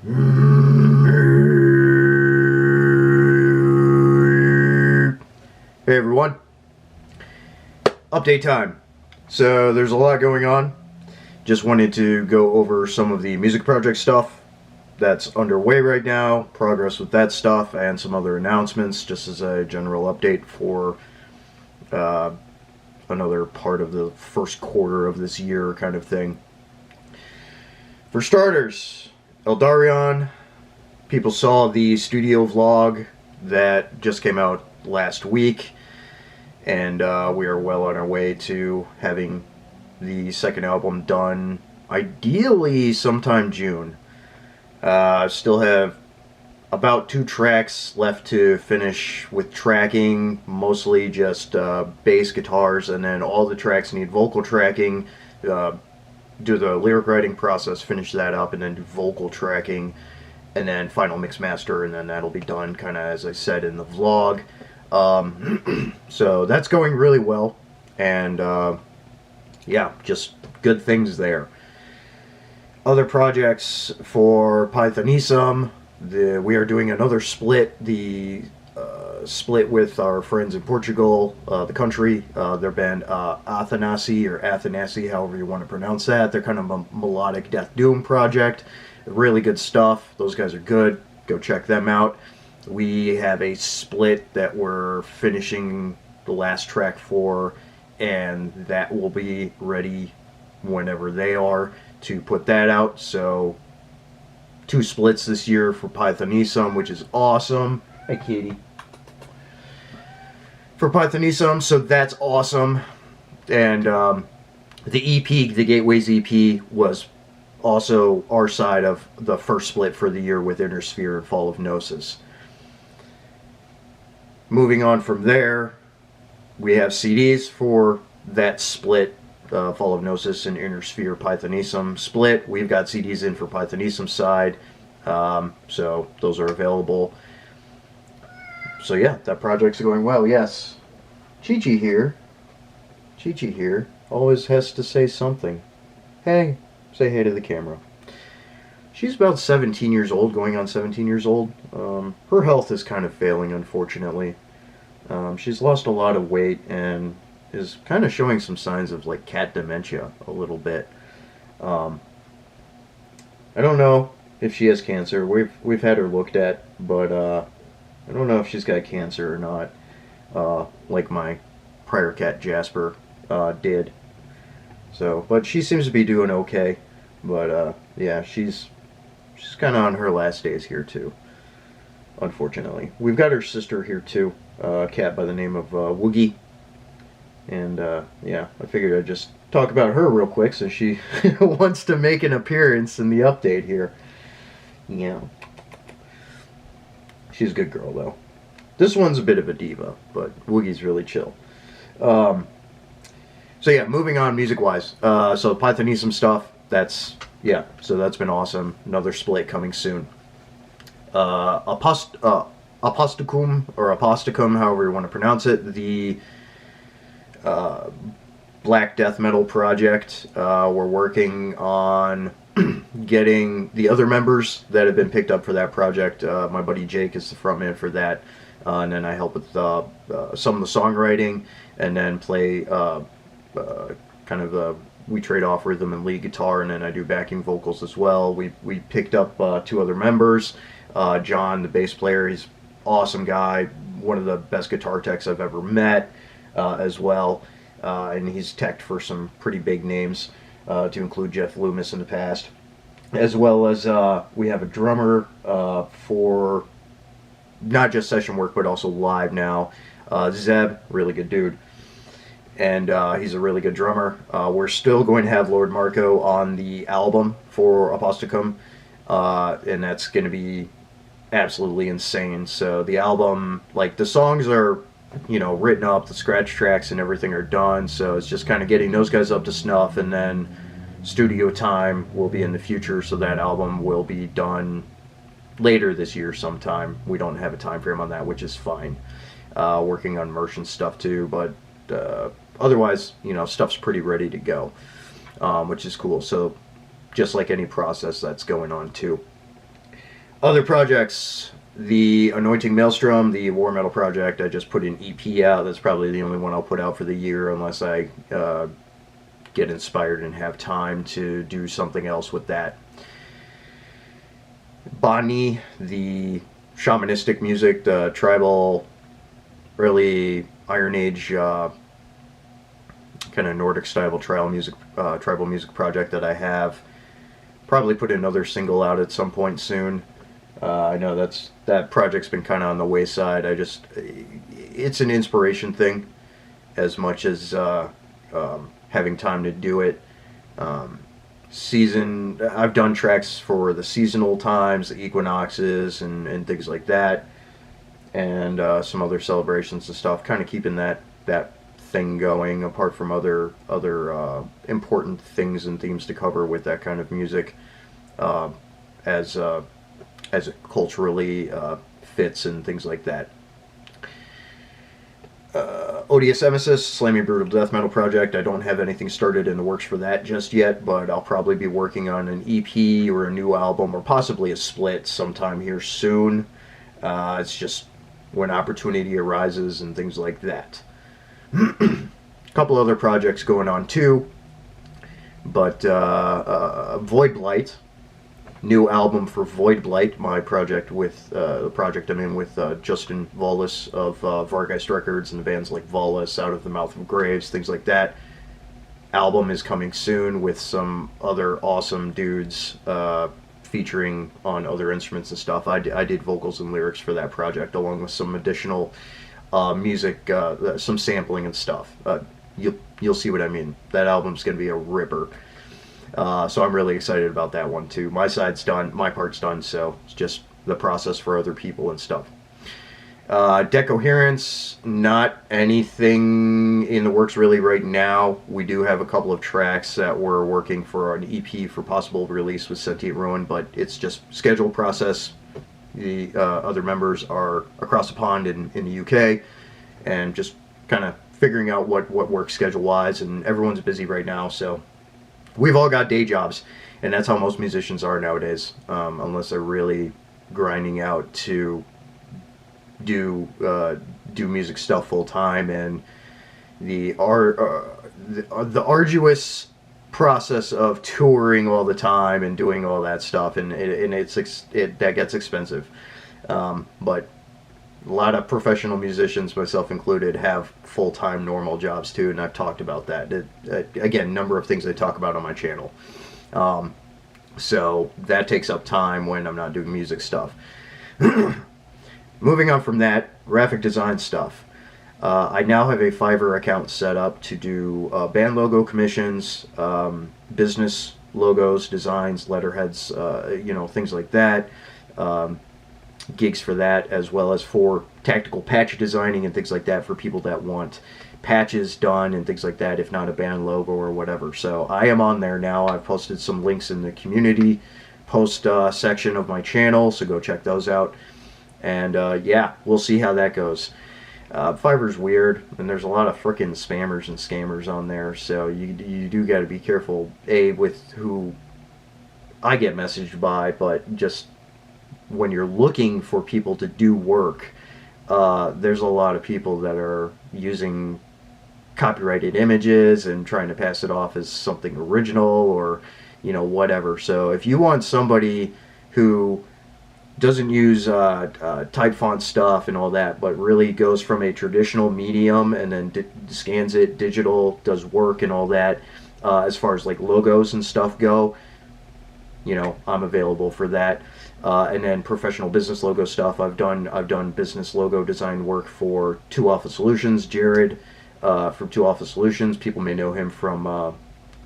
Hey everyone, update time. So there's a lot going on. Just wanted to go over some of the music project stuff that's underway right now, progress with that stuff, and some other announcements, just as a general update for uh, another part of the first quarter of this year kind of thing. For starters, Eldarion, people saw the studio vlog that just came out last week, and we are well on our way to having the second album done, ideally sometime June. Still have about 2 tracks left to finish with tracking, mostly just bass guitars, and then all the tracks need vocal tracking. Do the lyric writing process, finish that up, and then do vocal tracking, and then final mix master, and then that'll be done, kind of as I said in the vlog. So that's going really well, and yeah, just good things there. Other projects for Pythonism, we are doing another split, the split with our friends in Portugal, the country, their band Athanasi, however you want to pronounce that. They're kind of a melodic death doom project. Really good stuff. Those guys are good. Go check them out. We have a split that we're finishing the last track for, and that will be ready whenever they are to put that out. So 2 splits this year for Pythonism, which is awesome. Hey kitty. For Pythonism, so that's awesome. And the EP, the Gateways EP, was also our side of the first split for the year with Inner Sphere and Fall of Gnosis. Moving on from there, we have CDs for that split, Fall of Gnosis and Inner Sphere Pythonism split. We've got CDs in for Pythonism side, so those are available. So yeah, that project's going well, yes. Chi-Chi here. Chi-Chi here. Always has to say something. Hey, say hey to the camera. She's about 17 years old, going on 17 years old. Her health is kind of failing, unfortunately. She's lost a lot of weight and is kind of showing some signs of like cat dementia a little bit. I don't know if she has cancer. We've had her looked at, but I don't know if she's got cancer or not. Like my prior cat Jasper did. So, but she seems to be doing okay. But yeah, she's kind of on her last days here too. Unfortunately, we've got her sister here too, a cat by the name of Woogie. And yeah, I figured I'd just talk about her real quick since she wants to make an appearance in the update here. Yeah. She's a good girl, though. This one's a bit of a diva, but Woogie's really chill. So yeah, moving on music-wise. So Pythonism stuff, yeah, so that's been awesome. Another split coming soon. Aposticum, or Aposticum, however you want to pronounce it, the black death metal project. We're working on getting the other members that have been picked up for that project. My buddy Jake is the frontman for that, and then I help with some of the songwriting, and then play kind of we trade off rhythm and lead guitar, and then I do backing vocals as well. We picked up 2 other members. John, the bass player, he's awesome guy, one of the best guitar techs I've ever met, as well, and he's teched for some pretty big names, to include Jeff Loomis in the past, as well as we have a drummer for not just session work but also live now, Zeb, really good dude, and he's a really good drummer. We're still going to have Lord Marco on the album for Aposticum, and that's going to be absolutely insane. So the album, like, the songs are, you know, written up, the scratch tracks and everything are done, so it's just kind of getting those guys up to snuff, and then studio time will be in the future, so that album will be done later this year sometime. We don't have a time frame on that, which is fine. Working on merch and stuff too, but otherwise, you know, stuff's pretty ready to go, which is cool. So just like any process that's going on too. Other projects, the Anointing Maelstrom, the War Metal project, I just put an EP out. That's probably the only one I'll put out for the year unless I get inspired and have time to do something else with that. Bani, the shamanistic music, the tribal, early Iron Age kind of Nordic style tribal music project that I have. Probably put another single out at some point soon. I know that project's been kind of on the wayside. It's an inspiration thing as much as having time to do it. I've done tracks for the seasonal times, the equinoxes, and things like that, and some other celebrations and stuff. Kind of keeping that thing going, apart from other important things and themes to cover with that kind of music, as it culturally fits and things like that. Odious Emesis, Slamming Brutal Death Metal project. I don't have anything started in the works for that just yet, but I'll probably be working on an EP or a new album or possibly a split sometime here soon. It's just when opportunity arises and things like that. A couple other projects going on too, but Void Blight, new album for Void Blight, my project with the project I'm in with Justin Volis of Vargeist Records and bands like Volis, Out of the Mouth of Graves, things like that. Album is coming soon with some other awesome dudes featuring on other instruments and stuff. I did vocals and lyrics for that project along with some additional music, some sampling and stuff. You'll see what I mean. That album's going to be a ripper. So I'm really excited about that one too. My side's done, my part's done, so it's just the process for other people and stuff. Decoherence, not anything in the works really right now. We do have a couple of tracks that we're working for an EP for possible release with Sentient Ruin, but it's just scheduled process. The other members are across the pond in the UK, and just kind of figuring out what works schedule-wise, and everyone's busy right now, so we've all got day jobs, and that's how most musicians are nowadays, unless they're really grinding out to do music stuff full time. And the arduous process of touring all the time and doing all that stuff, and that gets expensive. But a lot of professional musicians, myself included, have full-time normal jobs too, and I've talked about that. Again, number of things I talk about on my channel. So that takes up time when I'm not doing music stuff. Moving on from that, graphic design stuff. I now have a Fiverr account set up to do band logo commissions, business logos, designs, letterheads, things like that. Gigs for that, as well as for tactical patch designing and things like that for people that want patches done and things like that, if not a band logo or whatever. So I am on there now. I've posted some links in the community post section of my channel, so go check those out. And yeah, we'll see how that goes. Fiverr's weird, and there's a lot of frickin' spammers and scammers on there, so you do got to be careful, A, with who I get messaged by, but just when you're looking for people to do work, there's a lot of people that are using copyrighted images and trying to pass it off as something original or whatever. So if you want somebody who doesn't use type font stuff and all that, but really goes from a traditional medium and then scans it digital, does work and all that, as far as like logos and stuff go, I'm available for that. And then professional business logo stuff. I've done business logo design work for Two Alpha Solutions. Jared from Two Alpha Solutions. People may know him from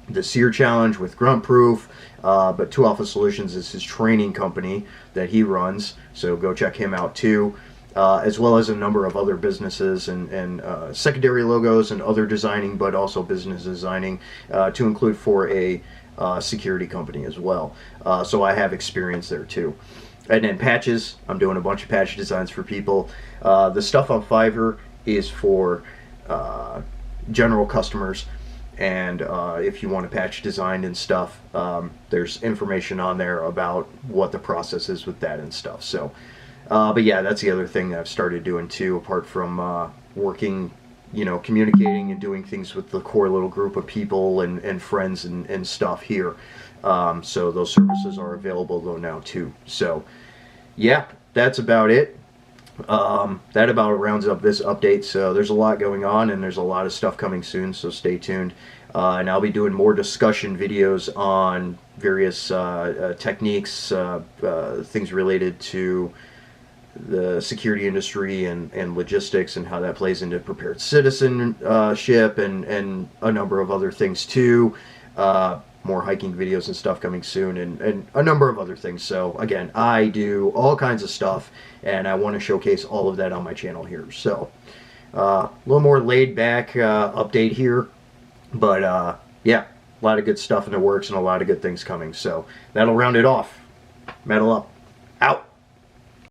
the Sear Challenge with Grunt Proof. But Two Alpha Solutions is his training company that he runs. So go check him out too. As well as a number of other businesses and secondary logos and other designing, but also business designing, to include for a security company as well. So I have experience there too. And then patches, I'm doing a bunch of patch designs for people. The stuff on Fiverr is for general customers. And if you want a patch designed and stuff, there's information on there about what the process is with that and stuff. So, but yeah, that's the other thing that I've started doing too, apart from working, communicating and doing things with the core little group of people and friends and stuff here. So those services are available though now too. So yeah, that's about it. That about rounds up this update. So there's a lot going on, and there's a lot of stuff coming soon, so stay tuned. And I'll be doing more discussion videos on various techniques, things related to the security industry and logistics, and how that plays into prepared citizenship, and a number of other things too. More hiking videos and stuff coming soon, and a number of other things. So again, I do all kinds of stuff, and I want to showcase all of that on my channel here. So a little more laid back update here, but yeah, a lot of good stuff in the works and a lot of good things coming. So that'll round it off. Metal up.